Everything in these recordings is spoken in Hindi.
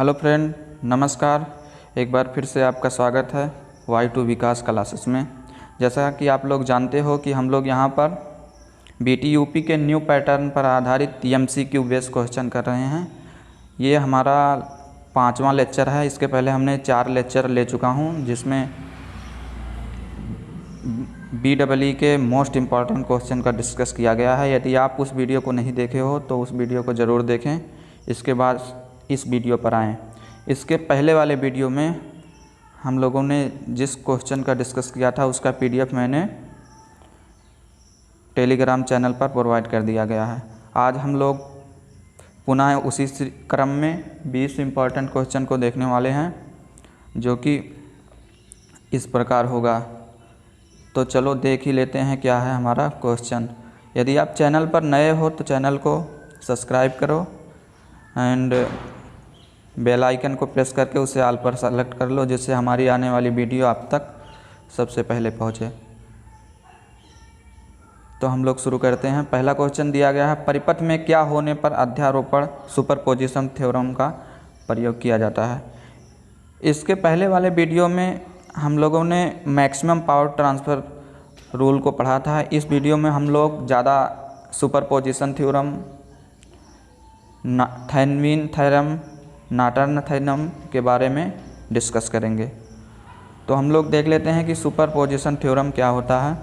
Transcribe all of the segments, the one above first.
हेलो फ्रेंड, नमस्कार। एक बार फिर से आपका स्वागत है Y2 विकास क्लासेस में। जैसा कि आप लोग जानते हो कि हम लोग यहाँ पर BT-UP के न्यू पैटर्न पर आधारित MCQ बेस्ड क्वेश्चन कर रहे हैं। ये हमारा 5वां लेक्चर है। इसके पहले हमने 4 लेक्चर ले चुका हूँ, जिसमें BEE के मोस्ट इम्पॉर्टेंट क्वेश्चन का डिस्कस किया गया है। यदि आप उस वीडियो को नहीं देखे हो तो उस वीडियो को ज़रूर देखें, इसके बाद इस वीडियो पर आएँ। इसके पहले वाले वीडियो में हम लोगों ने जिस क्वेश्चन का डिस्कस किया था उसका PDF मैंने टेलीग्राम चैनल पर प्रोवाइड कर दिया गया है। आज हम लोग पुनः उसी क्रम में 20 इम्पॉर्टेंट क्वेश्चन को देखने वाले हैं, जो कि इस प्रकार होगा। तो चलो देख ही लेते हैं क्या है हमारा क्वेश्चन। यदि आप चैनल पर नए हो तो चैनल को सब्सक्राइब करो एंड बेल आइकन को प्रेस करके उसे ऑल पर सेलेक्ट कर लो, जिससे हमारी आने वाली वीडियो आप तक सबसे पहले पहुंचे। तो हम लोग शुरू करते हैं। पहला क्वेश्चन दिया गया है, परिपथ में क्या होने पर अध्यारोपण सुपरपोजिशन थ्योरम का प्रयोग किया जाता है। इसके पहले वाले वीडियो में हम लोगों ने मैक्सिमम पावर ट्रांसफ़र रूल को पढ़ा था। इस वीडियो में हम लोग ज़्यादा superposition theorem, Thevenin theorem, Norton theorem के बारे में डिस्कस करेंगे। तो हम लोग देख लेते हैं कि सुपरपोजिशन थ्योरम क्या होता है।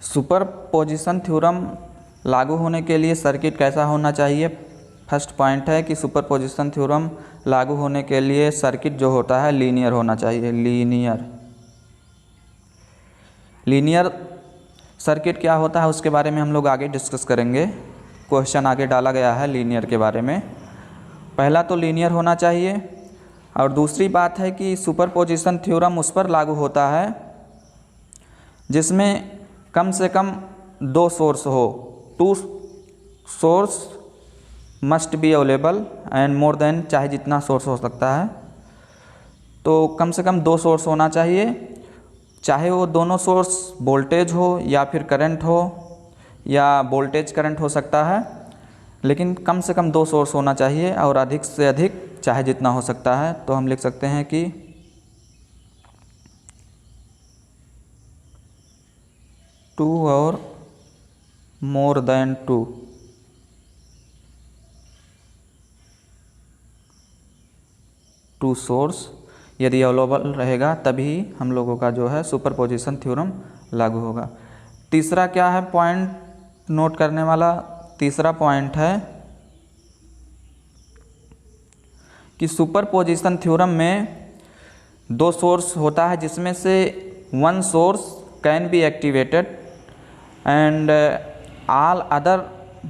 सुपरपोजिशन थ्योरम लागू होने के लिए सर्किट कैसा होना चाहिए। फर्स्ट पॉइंट है कि सुपरपोजिशन थ्योरम लागू होने के लिए सर्किट जो होता है लीनियर होना चाहिए। लीनियर सर्किट क्या होता है उसके बारे में हम लोग आगे डिस्कस करेंगे। क्वेश्चन आगे डाला गया है लीनियर के बारे में। पहला तो लीनियर होना चाहिए, और दूसरी बात है कि सुपरपोजिशन थ्योरम उस पर लागू होता है जिसमें कम से कम 2 सोर्स हो। 2 source must be available and more than, चाहे जितना सोर्स हो सकता है, तो कम से कम 2 सोर्स होना चाहिए। चाहे वो दोनों सोर्स वोल्टेज हो या फिर करंट हो, या वोल्टेज करंट हो सकता है, लेकिन कम से कम 2 सोर्स होना चाहिए, और अधिक से अधिक चाहे जितना हो सकता है। तो हम लिख सकते हैं कि 2 और मोर देन 2 सोर्स यदि अवेलेबल रहेगा तभी हम लोगों का जो है सुपरपोजिशन थ्योरम लागू होगा। तीसरा क्या है पॉइंट नोट करने वाला, तीसरा पॉइंट है कि सुपरपोजिशन थ्योरम में 2 सोर्स होता है, जिसमें से 1 source can be activated and all other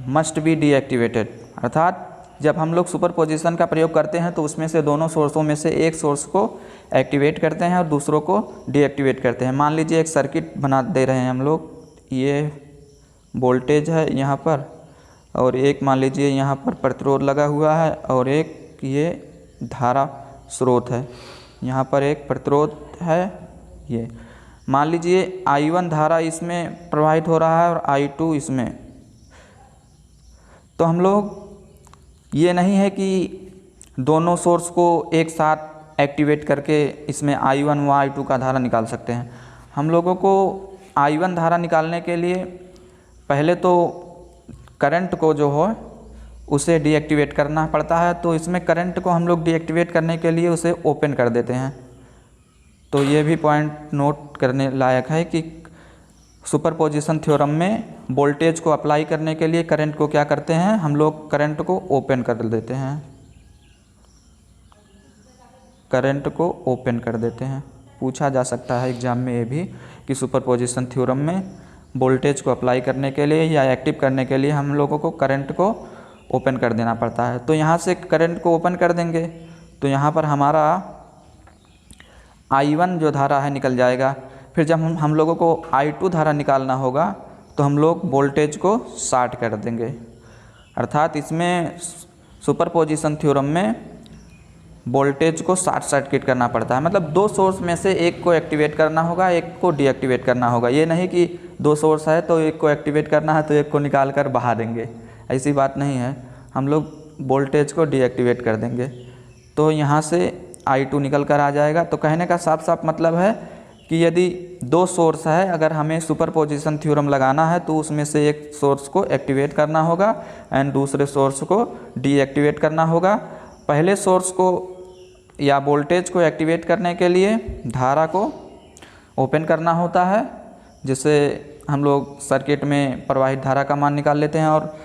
must be deactivated. अर्थात जब हम लोग सुपरपोजिशन का प्रयोग करते हैं तो उसमें से दोनों सोर्सों में से एक सोर्स को एक्टिवेट करते हैं और दूसरों को डीएक्टिवेट करते हैं। मान लीजिए एक सर्किट बना दे रहे हैं हम लोग, ये वोल्टेज है यहाँ पर, और एक मान लीजिए यहाँ पर प्रतिरोध लगा हुआ है, और एक ये धारा स्रोत है, यहाँ पर एक प्रतिरोध है। ये मान लीजिए I1 धारा इसमें प्रवाहित हो रहा है और I2 इसमें। तो हम लोग ये नहीं है कि दोनों सोर्स को एक साथ एक्टिवेट करके इसमें I1 व I2 का धारा निकाल सकते हैं। हम लोगों को I1 धारा निकालने के लिए पहले तो करंट को जो हो उसे डीएक्टिवेट करना पड़ता है। तो इसमें करंट को हम लोग डीएक्टिवेट करने के लिए उसे ओपन कर देते हैं। तो ये भी पॉइंट नोट करने लायक है कि सुपरपोजिशन थ्योरम में वोल्टेज को अप्लाई करने के लिए करंट को क्या करते हैं, हम लोग करंट को ओपन कर देते हैं। करंट को ओपन कर देते हैं। पूछा जा सकता है एग्जाम में ये भी कि सुपरपोजिशन थ्योरम में वोल्टेज को अप्लाई करने के लिए या एक्टिव करने के लिए हम लोगों को करंट को ओपन कर देना पड़ता है। तो यहाँ से करंट को ओपन कर देंगे तो यहाँ पर हमारा I1 जो धारा है निकल जाएगा। फिर जब हम लोगों को I2 धारा निकालना होगा तो हम लोग वोल्टेज को शॉर्ट कर देंगे। अर्थात इसमें सुपरपोजिशन थ्योरम में वोल्टेज को शॉर्ट सर्किट करना पड़ता है। मतलब दो सोर्स में से एक को एक्टिवेट करना होगा, एक को डीएक्टिवेट करना होगा। ये नहीं कि दो सोर्स है तो एक को एक्टिवेट करना है तो एक को निकाल कर बहा देंगे, ऐसी बात नहीं है। हम लोग वोल्टेज को डीएक्टिवेट कर देंगे तो यहाँ से I2 निकल कर आ जाएगा। तो कहने का साफ साफ मतलब है कि यदि दो सोर्स है, अगर हमें सुपरपोजिशन थ्योरम लगाना है तो उसमें से एक सोर्स को एक्टिवेट करना होगा एंड दूसरे सोर्स को डीएक्टिवेट करना होगा। पहले सोर्स को या वोल्टेज को एक्टिवेट करने के लिए धारा को ओपन करना होता है, जिससे हम लोग सर्किट में प्रवाहित धारा का मान निकाल लेते हैं, और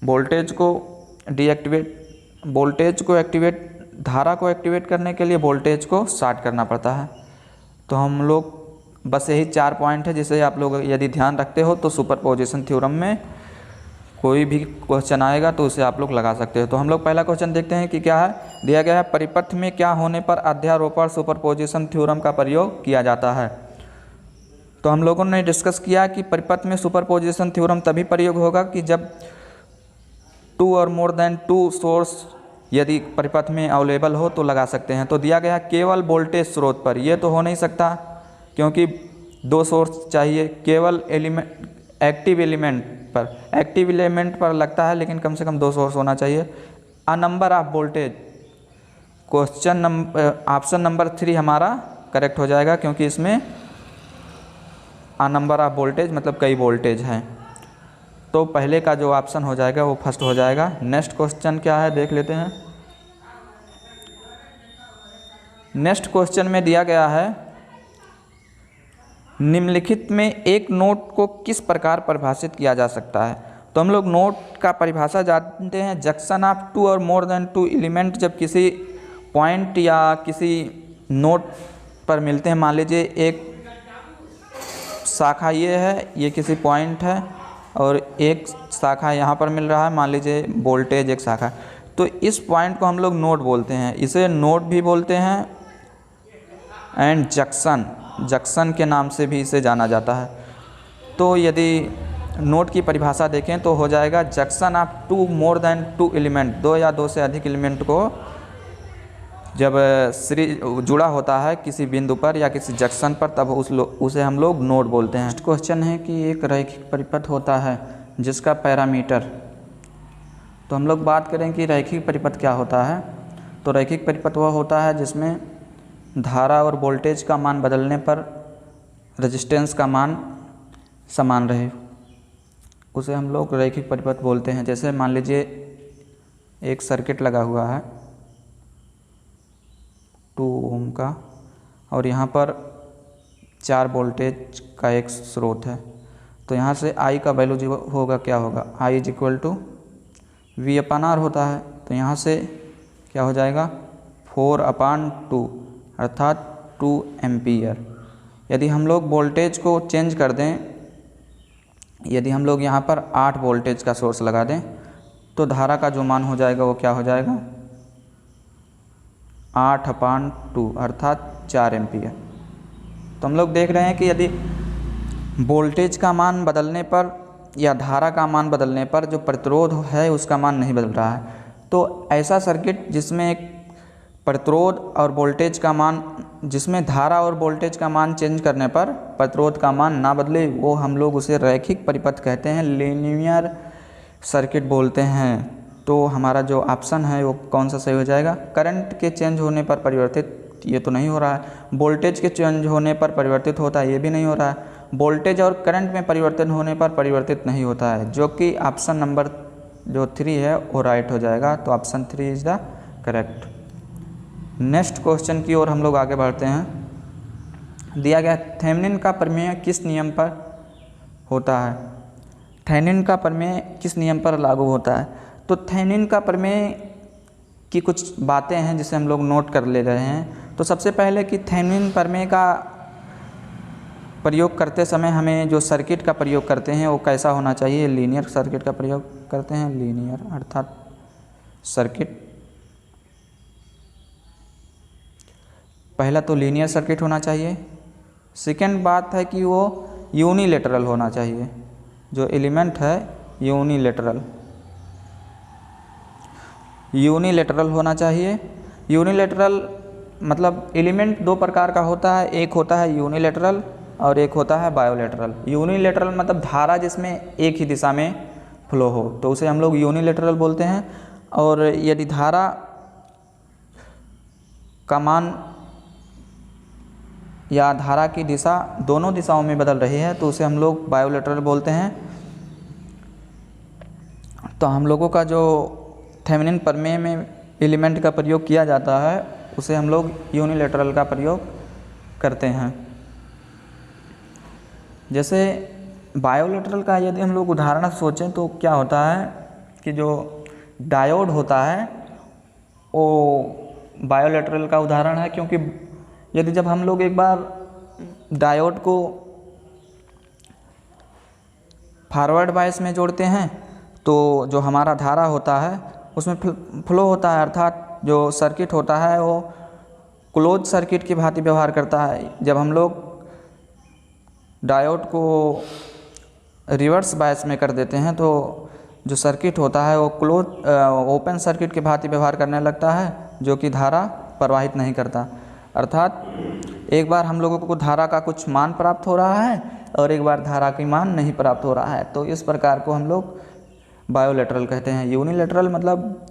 वोल्टेज को धारा को एक्टिवेट करने के लिए वोल्टेज को शॉर्ट करना पड़ता है। तो हम लोग बस यही 4 पॉइंट है जिसे आप लोग यदि ध्यान रखते हो तो सुपरपोजिशन थ्योरम में कोई भी क्वेश्चन आएगा तो उसे आप लोग लगा सकते हो। तो हम लोग पहला क्वेश्चन देखते हैं कि क्या है। दिया गया है परिपथ में क्या होने पर अध्यारोपण सुपरपोजिशन थ्योरम का प्रयोग किया जाता है। तो हम लोगों ने डिस्कस किया कि परिपथ में सुपरपोजिशन थ्योरम तभी प्रयोग होगा कि जब 2 और मोर देन 2 सोर्स यदि परिपथ में अवेलेबल हो तो लगा सकते हैं। तो दिया गया केवल वोल्टेज स्रोत पर, ये तो हो नहीं सकता क्योंकि 2 सोर्स चाहिए। केवल एक्टिव एलिमेंट पर लगता है, लेकिन कम से कम 2 सोर्स होना चाहिए। A number of voltage, option number 3 हमारा करेक्ट हो जाएगा क्योंकि इसमें अ नंबर ऑफ वोल्टेज मतलब कई वोल्टेज हैं। तो पहले का जो ऑप्शन हो जाएगा वो फर्स्ट हो जाएगा। नेक्स्ट क्वेश्चन क्या है देख लेते हैं। नेक्स्ट क्वेश्चन में दिया गया है निम्नलिखित में एक नोट को किस प्रकार परिभाषित किया जा सकता है। तो हम लोग नोट का परिभाषा जानते हैं, जंक्शन ऑफ 2 और मोर देन 2 एलिमेंट जब किसी पॉइंट या किसी नोट पर मिलते हैं। मान लीजिए एक शाखा ये है, ये किसी पॉइंट है और एक शाखा यहाँ पर मिल रहा है, मान लीजिए वोल्टेज एक शाखा। तो इस पॉइंट को हम लोग नोड बोलते हैं, इसे नोड भी बोलते हैं एंड जंक्शन के नाम से भी इसे जाना जाता है। तो यदि नोड की परिभाषा देखें तो हो जाएगा junction of 2 more than 2 element, 2 या 2 से अधिक एलिमेंट को जब जुड़ा होता है किसी बिंदु पर या किसी जंक्शन पर तब उसे हम लोग नोड बोलते हैं। नेक्स्ट क्वेश्चन है कि एक रैखिक परिपथ होता है जिसका पैरामीटर। तो हम लोग बात करें कि रैखिक परिपथ क्या होता है। तो रैखिक परिपथ वह होता है जिसमें धारा और वोल्टेज का मान बदलने पर रेजिस्टेंस का मान समान रहे, उसे हम लोग रैखिक परिपथ बोलते हैं। जैसे मान लीजिए एक सर्किट लगा हुआ है 2 ओम का और यहाँ पर 4 वोल्टेज का एक स्रोत है। तो यहाँ से I का वैल्यू जो होगा क्या होगा, I is equal to V/R होता है। तो यहाँ से क्या हो जाएगा 4/2 अर्थात 2 एम्पियर। यदि हम लोग वोल्टेज को चेंज कर दें, यदि हम लोग यहाँ पर 8 वोल्टेज का सोर्स लगा दें तो धारा का जो मान हो जाएगा वो क्या हो जाएगा 8/2 अर्थात 4 एम्पियर। तो हम लोग देख रहे हैं कि यदि वोल्टेज का मान बदलने पर या धारा का मान बदलने पर जो प्रतिरोध है उसका मान नहीं बदल रहा है। तो ऐसा सर्किट जिसमें एक प्रतिरोध और वोल्टेज का मान, जिसमें धारा और वोल्टेज का मान चेंज करने पर प्रतिरोध का मान ना बदले, वो हम लोग उसे रैखिक परिपथ कहते हैं, लीनियर सर्किट बोलते हैं। तो हमारा जो ऑप्शन है वो कौन सा सही हो जाएगा। करंट के चेंज होने पर परिवर्तित, ये तो नहीं हो रहा है। वोल्टेज के चेंज होने पर परिवर्तित होता है, ये भी नहीं हो रहा है। वोल्टेज और करंट में परिवर्तन होने पर परिवर्तित नहीं होता है, जो कि ऑप्शन नंबर जो 3 है वो राइट हो जाएगा। तो option 3 is the correct. Next question की ओर हम लोग आगे बढ़ते हैं। दिया गया थेवेनिन का प्रमेय किस नियम पर होता है। थेवेनिन का प्रमेय किस नियम पर लागू होता है। तो थेवेनिन का प्रमेय की कुछ बातें हैं जिसे हम लोग नोट कर ले रहे हैं। तो सबसे पहले कि थेवेनिन प्रमेय का प्रयोग करते समय हमें जो सर्किट का प्रयोग करते हैं वो कैसा होना चाहिए। लीनियर सर्किट का प्रयोग करते हैं, लीनियर अर्थात सर्किट। पहला तो लीनियर सर्किट होना चाहिए। सेकेंड बात है कि वो यूनिलेटरल होना चाहिए, जो एलिमेंट है यूनिलेटरल होना चाहिए। यूनिलेटरल मतलब एलिमेंट दो प्रकार का होता है, एक होता है यूनिलेटरल और एक होता है बायोलेटरल। यूनिलेटरल मतलब धारा जिसमें एक ही दिशा में फ्लो हो तो उसे हम लोग यूनिलेटरल बोलते हैं, और यदि धारा का मान या धारा की दिशा दोनों दिशाओं में बदल रही है तो उसे हम लोग बायोलेटरल बोलते हैं। तो हम लोगों का जो थेवेनिन प्रमेय में एलिमेंट का प्रयोग किया जाता है उसे हम लोग यूनिलेटरल का प्रयोग करते हैं। जैसे बायोलेटरल का यदि हम लोग उदाहरण सोचें तो क्या होता है कि जो डायोड होता है वो बायोलेटरल का उदाहरण है, क्योंकि यदि जब हम लोग एक बार डायोड को फॉरवर्ड बायस में जोड़ते हैं तो जो हमारा धारा होता है उसमें फ्लो होता है, अर्थात जो सर्किट होता है वो क्लोज सर्किट की भांति व्यवहार करता है। जब हम लोग डायोड को रिवर्स बायस में कर देते हैं तो जो सर्किट होता है वो ओपन सर्किट की भांति व्यवहार करने लगता है, जो कि धारा प्रवाहित नहीं करता। अर्थात एक बार हम लोगों को धारा का कुछ मान प्राप्त हो रहा है और एक बार धारा की मान नहीं प्राप्त हो रहा है, तो इस प्रकार को हम लोग बायोलेटरल कहते हैं। यूनिलेटरल मतलब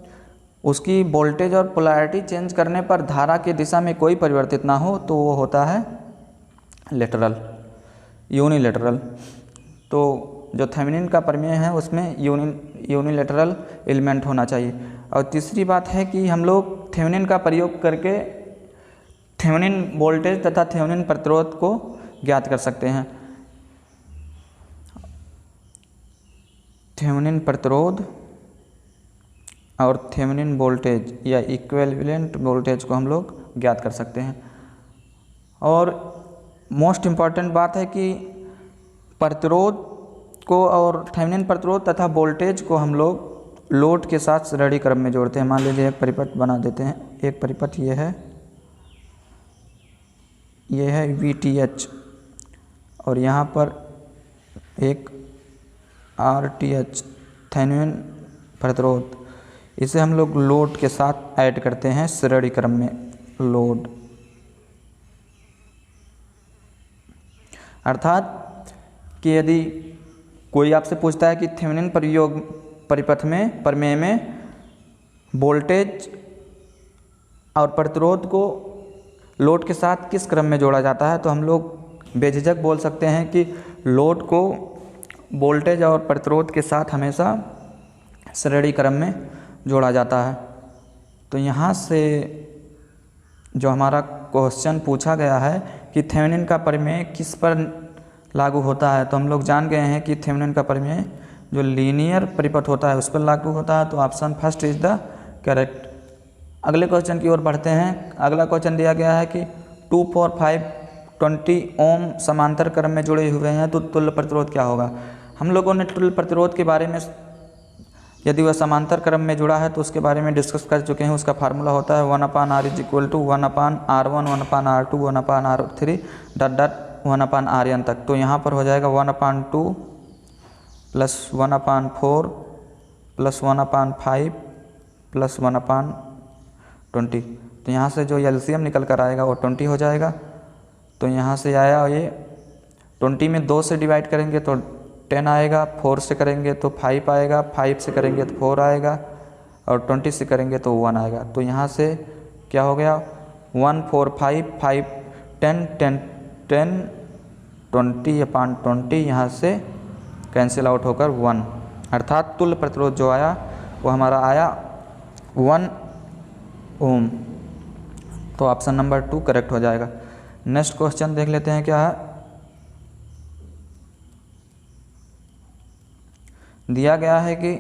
उसकी वोल्टेज और पोलैरिटी चेंज करने पर धारा की दिशा में कोई परिवर्तित ना हो तो वो होता है लेटरल, यूनिलेटरल। तो जो थेवेनिन का प्रमेय है उसमें यूनिलेटरल एलिमेंट होना चाहिए। और तीसरी बात है कि हम लोग थेवेनिन का प्रयोग करके थेवेनिन वोल्टेज तथा थेवेनिन प्रतिरोध को ज्ञात कर सकते हैं। थेवेनिन प्रतिरोध और थेवेनिन वोल्टेज या इक्विवेलेंट वोल्टेज को हम लोग ज्ञात कर सकते हैं। और मोस्ट इम्पॉर्टेंट बात है कि प्रतिरोध को और थेवेनिन प्रतिरोध तथा वोल्टेज को हम लोग लोड के साथ श्रेणी क्रम में जोड़ते हैं। मान लीजिए एक परिपथ बना देते हैं, एक परिपथ ये है VTH और यहाँ पर एक RTH थेवेनिन प्रतिरोध, इसे हम लोग लोड के साथ ऐड करते हैं श्रेणी क्रम में, लोड। अर्थात कि यदि कोई आपसे पूछता है कि थेवेनिन परिपथ में प्रमेय में वोल्टेज और प्रतिरोध को लोड के साथ किस क्रम में जोड़ा जाता है, तो हम लोग बेझिझक बोल सकते हैं कि लोड को वोल्टेज और प्रतिरोध के साथ हमेशा श्रेणी क्रम में जोड़ा जाता है। तो यहाँ से जो हमारा क्वेश्चन पूछा गया है कि थेवेनिन का प्रमेय किस पर लागू होता है, तो हम लोग जान गए हैं कि थेवेनिन का प्रमेय जो लीनियर परिपथ होता है उस पर लागू होता है। तो option first is the correct. अगले क्वेश्चन की ओर बढ़ते हैं। अगला क्वेश्चन दिया गया है कि 2, 4, 5, 20 ओम समांतर क्रम में जुड़े हुए हैं तो तुल्य प्रतिरोध क्या होगा। हम लोगों ने तुल्य प्रतिरोध के बारे में, यदि वह समांतर क्रम में जुड़ा है तो उसके बारे में डिस्कस कर चुके हैं। उसका फार्मूला होता है 1/R = 1/R1, 1/R2, 1/R3 1/RN तक। तो यहाँ पर हो जाएगा 1/2 + 1/4 + 1/5 + 1/20। तो यहाँ से जो एलसीएम निकल कर आएगा वो 20 हो जाएगा। तो यहाँ से आया ये 20 में 2 से डिवाइड करेंगे तो 10 आएगा, 4 से करेंगे तो 5 आएगा, 5 से करेंगे तो 4 आएगा और 20 से करेंगे तो 1 आएगा। तो यहाँ से क्या हो गया 1, 4, 5, 5, 10, 10, 10, 20/20 यहाँ से कैंसिल आउट होकर 1, अर्थात तुल्य प्रतिरोध जो आया वो हमारा आया 1 ओम। तो ऑप्शन नंबर 2 करेक्ट हो जाएगा। नेक्स्ट क्वेश्चन देख लेते हैं क्या है। दिया गया है कि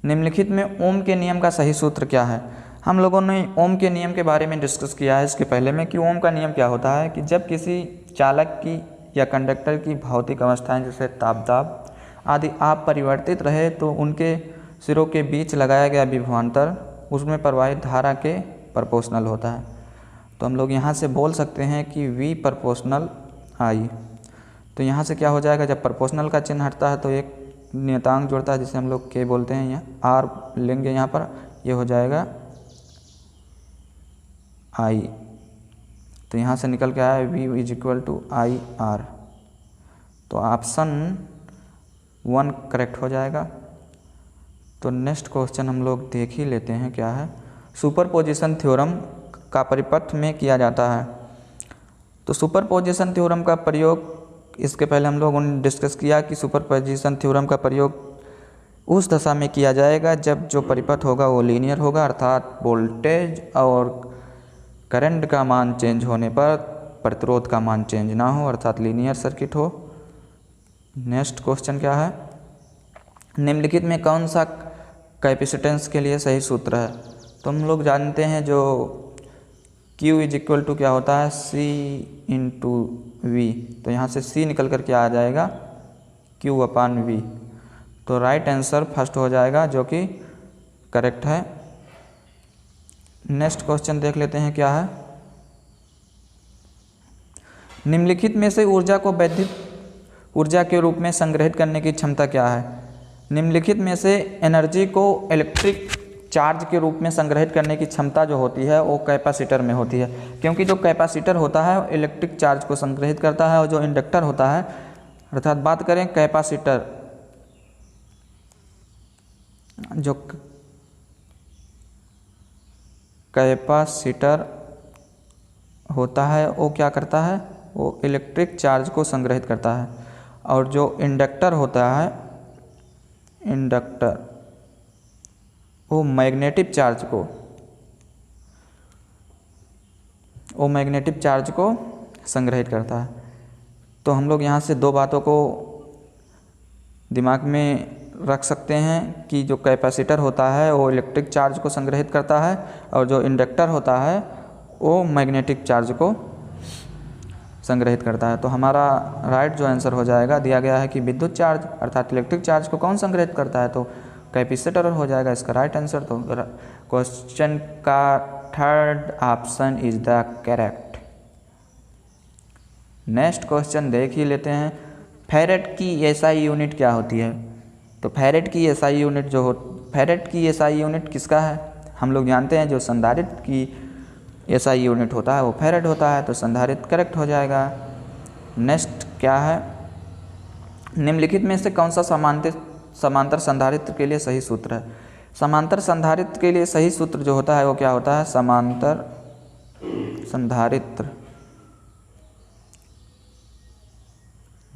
निम्नलिखित में ओम के नियम का सही सूत्र क्या है। हम लोगों ने ओम के नियम के बारे में डिस्कस किया है इसके पहले में कि ओम का नियम क्या होता है कि जब किसी चालक की या कंडक्टर की भौतिक अवस्थाएं जैसे तापदाब आदि आप परिवर्तित रहे तो उनके सिरों के बीच लगाया गया विभवांतर उसमें प्रवाहित धारा के प्रोपोर्शनल होता है। तो हम लोग यहाँ से बोल सकते हैं कि V प्रोपोर्शनल I। तो यहाँ से क्या हो जाएगा, जब प्रोपोर्शनल का चिन्ह हटता है तो एक नियतांक जुड़ता है जिसे हम लोग K बोलते हैं। यहाँ R लेंगे, यहाँ पर ये हो जाएगा आई, तो यहाँ से निकल के आया V is equal to I R, तो ऑप्शन 1 करेक्ट हो जाएगा। तो नेक्स्ट क्वेश्चन हम लोग देख ही लेते हैं क्या है। सुपरपोजिशन थ्योरम का परिपथ में किया जाता है। तो सुपरपोजिशन थ्योरम का प्रयोग, इसके पहले हम लोगों ने डिस्कस किया कि सुपरपोजिशन थ्योरम का प्रयोग उस दशा में किया जाएगा जब जो परिपथ होगा वो लीनियर होगा, अर्थात वोल्टेज और करंट का मान चेंज होने पर प्रतिरोध का मान चेंज ना हो, अर्थात लीनियर सर्किट हो। नेक्स्ट क्वेश्चन क्या है, निम्नलिखित में कौन सा कैपेसिटेंस के लिए सही सूत्र है। तो हम लोग जानते हैं जो Q इज इक्वल टू क्या होता है, C इंटू वी, तो यहाँ से C निकल कर क्या आ जाएगा, Q अपान V। तो राइट आंसर फर्स्ट हो जाएगा जो कि करेक्ट है। नेक्स्ट क्वेश्चन देख लेते हैं क्या है, निम्नलिखित में से ऊर्जा को वैद्युत ऊर्जा के रूप में संग्रहित करने की क्षमता क्या है। निम्नलिखित में से एनर्जी को इलेक्ट्रिक चार्ज के रूप में संग्रहित करने की क्षमता जो होती है वो कैपेसिटर में होती है, क्योंकि जो कैपेसिटर होता है वो इलेक्ट्रिक चार्ज को संग्रहित करता है और जो इंडक्टर होता है, अर्थात बात करें कैपेसिटर, जो कैपेसिटर होता है वो क्या करता है, वो इलेक्ट्रिक चार्ज को संग्रहित करता है, और जो इंडक्टर होता है, इंडक्टर वो मैग्नेटिक चार्ज को संग्रहित करता है। तो हम लोग यहाँ से दो बातों को दिमाग में रख सकते हैं कि जो कैपेसिटर होता है वो इलेक्ट्रिक चार्ज को संग्रहित करता है और जो इंडक्टर होता है वो मैग्नेटिक चार्ज को संग्रहित करता है। तो हमारा राइट जो आंसर हो जाएगा, दिया गया है कि विद्युत चार्ज अर्थात इलेक्ट्रिक चार्ज को कौन संग्रहित करता है, तो कैपेसिटर हो जाएगा इसका राइट आंसर। तो क्वेश्चन का third option is the correct. Next question देख ही लेते हैं, फैरेड की एसआई यूनिट क्या होती है। तो फैरेड की एसआई यूनिट किसका है, हम लोग जानते हैं जो संधारित्र की एसआई यूनिट होता है वो फैरेड होता है, तो संधारित्र करेक्ट हो जाएगा। नेक्स्ट क्या है, निम्नलिखित में से कौन सा समांतर संधारित्र के लिए सही सूत्र है। समांतर संधारित्र के लिए सही सूत्र जो होता है वो क्या होता है, समांतर संधारित्र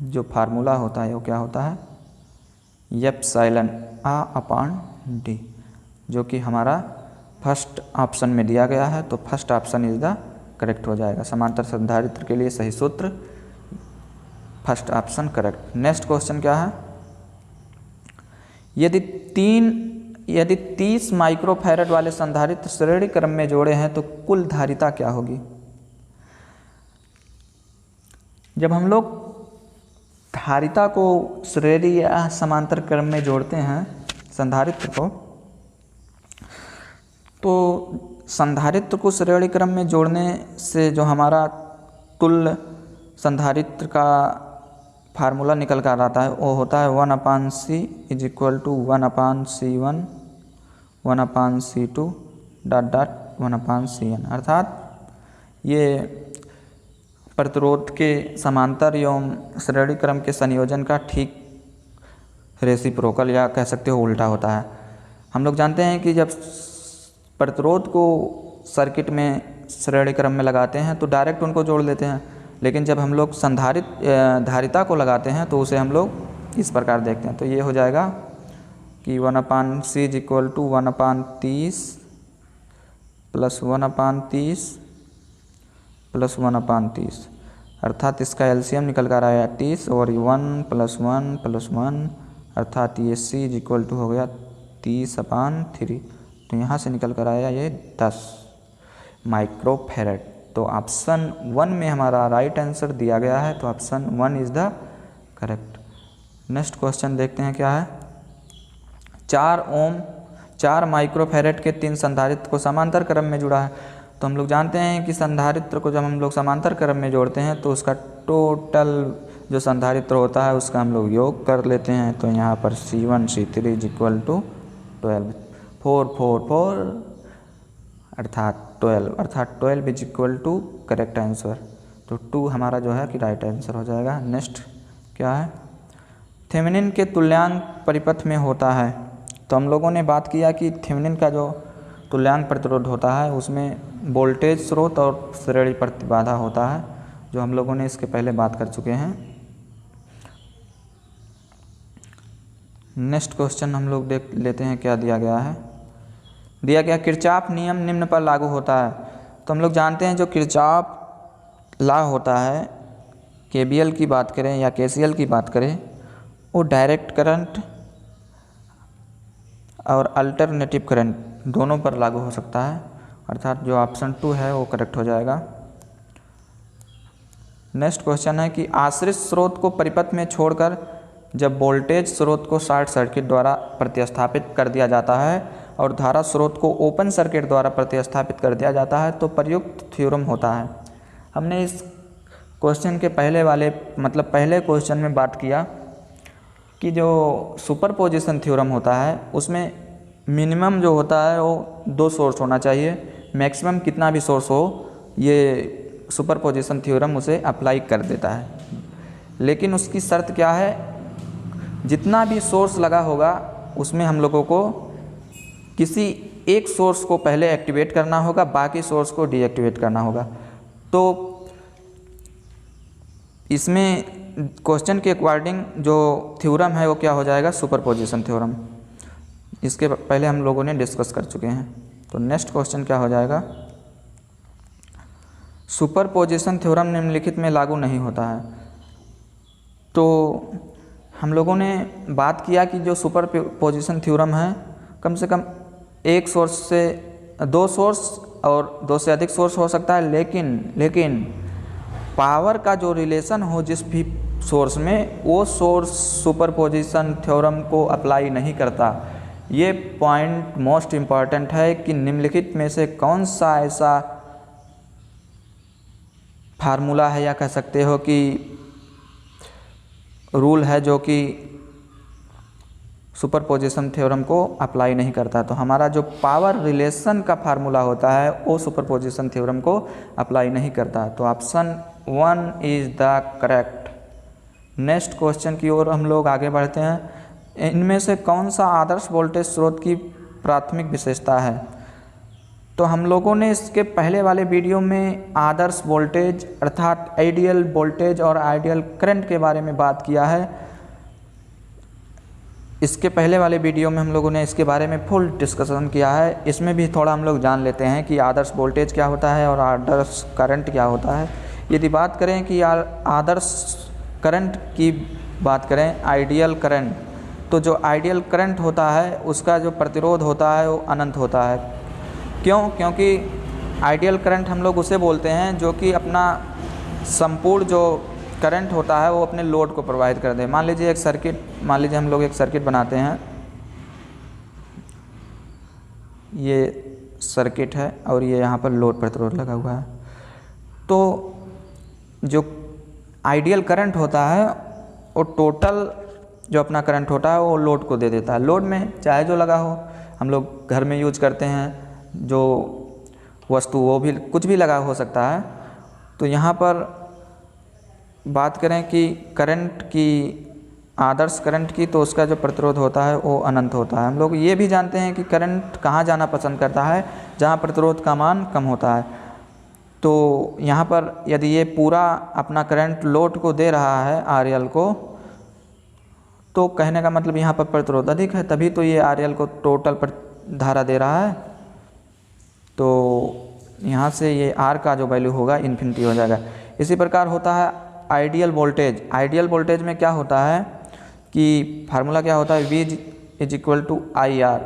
जो फार्मूला होता है वो क्या होता है, एप्सिलॉन A अपान D, जो कि हमारा फर्स्ट ऑप्शन में दिया गया है। तो first option is the correct हो जाएगा। समांतर संधारित्र के लिए सही सूत्र first option correct. Next question क्या है, यदि 30 माइक्रोफैरड वाले संधारित्र श्रेणी क्रम में जोड़े हैं तो कुल धारिता क्या होगी। जब हम लोग धारिता को श्रेणी या समांतर क्रम में जोड़ते हैं संधारित्र को, तो संधारित्र को श्रेणी क्रम में जोड़ने से जो हमारा तुल्य संधारित्र का फार्मूला निकल कर आता है वो होता है 1/C is equal to 1/C1 1/C2 ... 1/Cn, अर्थात ये प्रतिरोध के समांतर एवं श्रेणी क्रम के संयोजन का ठीक रेसिप्रोकल या कह सकते हो उल्टा होता है। हम लोग जानते हैं कि जब प्रतिरोध को सर्किट में श्रेणी क्रम में लगाते हैं तो डायरेक्ट उनको जोड़ लेते हैं, लेकिन जब हम लोग धारिता को लगाते हैं तो उसे हम लोग इस प्रकार देखते हैं। तो ये हो जाएगा कि 1/C is equal to 1/30 plus 1/30 plus 1/30, अर्थात इसका एलसीएम निकल कर आया 30 और 1 + 1 + 1, अर्थात ये C इज इक्वल टू हो गया 30/3। तो यहाँ से निकल कर आया ये 10 माइक्रोफैरड। तो ऑप्शन 1 में हमारा राइट आंसर दिया गया है, तो option 1 is the correct. Next question देखते हैं क्या है, 4 माइक्रोफैरड के 3 संधारित्र को समांतर क्रम में जुड़ा है। तो हम लोग जानते हैं कि संधारित्र को जब हम लोग समांतर क्रम में जोड़ते हैं तो उसका टोटल जो संधारित्र होता है उसका हम लोग योग कर लेते हैं। तो यहाँ पर C1 C3 is equal to 12 4 4 4, अर्थात 12, अर्थात 12 is equal to correct answer. तो 2 हमारा जो है कि राइट आंसर हो जाएगा। नेक्स्ट क्या है, थेवेनिन के तुल्यांक परिपथ में होता है। तो हम लोगों ने बात किया कि थेवेनिन का जो तुल्यांक प्रतिरोध होता है उसमें वोल्टेज स्रोत और श्रेणी प्रतिबाधा होता है, जो हम लोगों ने इसके पहले बात कर चुके हैं। नेक्स्ट क्वेश्चन हम लोग देख लेते हैं क्या दिया गया है। दिया गया किरचॉफ नियम निम्न पर लागू होता है। तो हम लोग जानते हैं जो किरचॉफ लॉ होता है, केबीएल की बात करें या केसीएल की बात करें, वो डायरेक्ट करंट और अल्टरनेटिव करंट दोनों पर लागू हो सकता है, अर्थात जो ऑप्शन 2 है वो करेक्ट हो जाएगा। नेक्स्ट क्वेश्चन है कि आश्रित स्रोत को परिपथ में छोड़कर जब वोल्टेज स्रोत को शॉर्ट सर्किट द्वारा प्रतिस्थापित कर दिया जाता है और धारा स्रोत को ओपन सर्किट द्वारा प्रतिस्थापित कर दिया जाता है तो प्रयुक्त थ्योरम होता है। हमने इस क्वेश्चन के पहले क्वेश्चन में बात किया कि जो सुपरपोजिशन थ्योरम होता है उसमें मिनिमम जो होता है वो 2 सोर्स होना चाहिए, मैक्सिमम कितना भी सोर्स हो ये सुपरपोजिशन थ्योरम उसे अप्लाई कर देता है। लेकिन उसकी शर्त क्या है, जितना भी सोर्स लगा होगा उसमें हम लोगों को किसी एक सोर्स को पहले एक्टिवेट करना होगा, बाकी सोर्स को डीएक्टिवेट करना होगा। तो इसमें क्वेश्चन के अकॉर्डिंग जो थ्योरम है वो क्या हो जाएगा, सुपरपोजिशन थ्योरम। इसके पहले हम लोगों ने डिस्कस कर चुके हैं। तो नेक्स्ट क्वेश्चन क्या हो जाएगा, सुपरपोजिशन थ्योरम निम्नलिखित में लागू नहीं होता है। तो हम लोगों ने बात किया कि जो सुपरपोजिशन थ्योरम है कम से कम एक सोर्स से 2 सोर्स और 2 से अधिक सोर्स हो सकता है, लेकिन पावर का जो रिलेशन हो जिस भी सोर्स में, वो सोर्स सुपरपोजिशन थ्योरम को अप्लाई नहीं करता। ये पॉइंट मोस्ट इम्पॉर्टेंट है कि निम्नलिखित में से कौन सा ऐसा फार्मूला है या कह सकते हो कि रूल है जो कि सुपरपोजिशन थ्योरम को अप्लाई नहीं करता। तो हमारा जो पावर रिलेशन का फार्मूला होता है वो सुपरपोजिशन थ्योरम को अप्लाई नहीं करता। तो option 1 is the correct. Next question की ओर हम लोग आगे बढ़ते हैं। इनमें से कौन सा आदर्श वोल्टेज स्रोत की प्राथमिक विशेषता है। तो हम लोगों ने इसके पहले वाले वीडियो में आदर्श वोल्टेज अर्थात आइडियल वोल्टेज और आइडियल करंट के बारे में बात किया है। इसके पहले वाले वीडियो में हम लोगों ने इसके बारे में फुल डिस्कशन किया है। इसमें भी थोड़ा हम लोग जान लेते हैं कि आदर्श वोल्टेज क्या होता है और आदर्श करंट क्या होता है। यदि बात करें कि आदर्श करंट की बात करें, आइडियल करंट, तो जो आइडियल करंट होता है उसका जो प्रतिरोध होता है वो अनंत होता है। क्यों? क्योंकि आइडियल करंट हम लोग उसे बोलते हैं जो कि अपना संपूर्ण जो करंट होता है वो अपने लोड को प्रवाहित कर दे। मान लीजिए हम लोग एक सर्किट बनाते हैं, ये सर्किट है और ये यहाँ पर लोड प्रतिरोध लगा हुआ है। तो जो आइडियल करंट होता है वो टोटल जो अपना करंट होता है वो लोड को दे देता है। लोड में चाहे जो लगा हो, हम लोग घर में यूज करते हैं जो वस्तु वो भी कुछ भी लगा हो सकता है। तो यहाँ पर बात करें कि करंट की, आदर्श करंट की, तो उसका जो प्रतिरोध होता है वो अनंत होता है। हम लोग ये भी जानते हैं कि करंट कहाँ जाना पसंद करता है, जहाँ प्रतिरोध का मान कम होता है। तो यहाँ पर यदि ये पूरा अपना करंट लोड को दे रहा है RL को, तो कहने का मतलब यहाँ पर प्रतिरोध अधिक है, तभी तो ये RL को टोटल पर धारा दे रहा है। तो यहाँ से ये R का जो वैल्यू होगा इन्फिनिटी हो जाएगा। इसी प्रकार होता है आइडियल वोल्टेज। आइडियल वोल्टेज में क्या होता है कि फार्मूला क्या होता है, V is equal to IR।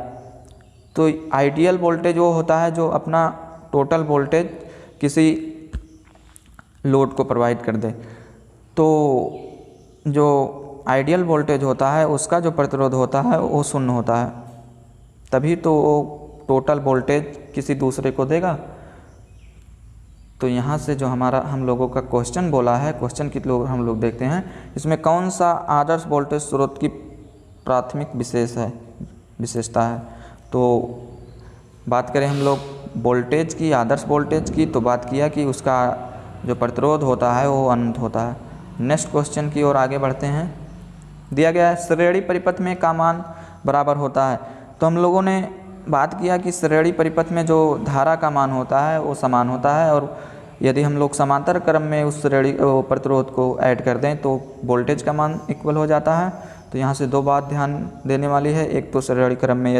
तो आइडियल वोल्टेज वो होता है जो अपना टोटल वोल्टेज किसी लोड को प्रोवाइड कर दे। तो जो आइडियल वोल्टेज होता है उसका जो प्रतिरोध होता है वो शून्य होता है, तभी तो वो टोटल वोल्टेज किसी दूसरे को देगा। तो यहाँ से जो हम लोगों का क्वेश्चन बोला है, क्वेश्चन की हम लोग देखते हैं इसमें कौन सा आदर्श वोल्टेज स्रोत की प्राथमिक विशेषता है। तो बात करें हम लोग वोल्टेज की, आदर्श वोल्टेज की तो बात किया कि उसका जो प्रतिरोध होता है वो अनंत होता है। नेक्स्ट क्वेश्चन की ओर आगे बढ़ते हैं। दिया गया है श्रेणी परिपथ में का मान बराबर होता है। तो हम लोगों ने बात किया कि श्रेणी परिपथ में जो धारा का मान होता है वो समान होता है, और यदि हम लोग समांतर क्रम में उस श्रेणी प्रतिरोध को ऐड कर दें तो वोल्टेज का मान इक्वल हो जाता है। तो यहाँ से दो बात ध्यान देने वाली है। एक तो श्रेणी क्रम में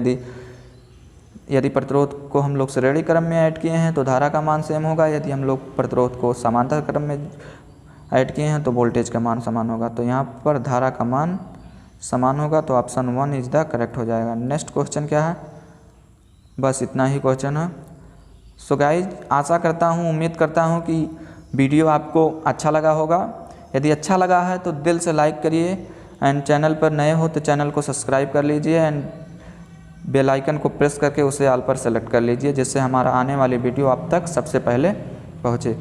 यदि प्रतिरोध को हम लोग श्रेणी क्रम में ऐड किए हैं तो धारा का मान सेम होगा, यदि हम लोग प्रतिरोध को समांतर क्रम में ऐड किए हैं तो वोल्टेज का मान समान होगा। तो यहाँ पर धारा का मान समान होगा, तो ऑप्शन 1 इज द करेक्ट हो जाएगा। नेक्स्ट क्वेश्चन क्या है, बस इतना ही क्वेश्चन है। सो गाइज, आशा करता हूँ, उम्मीद करता हूँ कि वीडियो आपको अच्छा लगा होगा। यदि अच्छा लगा है तो दिल से लाइक करिए, एंड चैनल पर नए हो तो चैनल को सब्सक्राइब कर लीजिए, एंड बेल आइकन को प्रेस करके उसे ऑल पर सेलेक्ट कर लीजिए, जिससे हमारा आने वाली वीडियो आप तक सबसे पहले पहुँचे।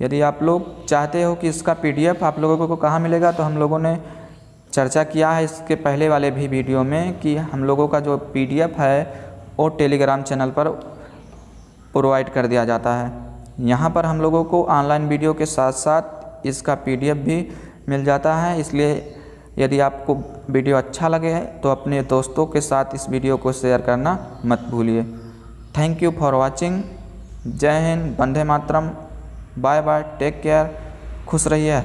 यदि आप लोग चाहते हो कि इसका PDF आप लोगों को कहाँ मिलेगा, तो हम लोगों ने चर्चा किया है इसके पहले वाले भी वीडियो में कि हम लोगों का जो PDF है वो टेलीग्राम चैनल पर प्रोवाइड कर दिया जाता है। यहाँ पर हम लोगों को ऑनलाइन वीडियो के साथ साथ इसका PDF भी मिल जाता है। इसलिए यदि आपको वीडियो अच्छा लगे तो अपने दोस्तों के साथ इस वीडियो को शेयर करना मत भूलिए। Thank you for watching. जय Hind, Vande Mataram, bye bye, take care, खुश रहिए।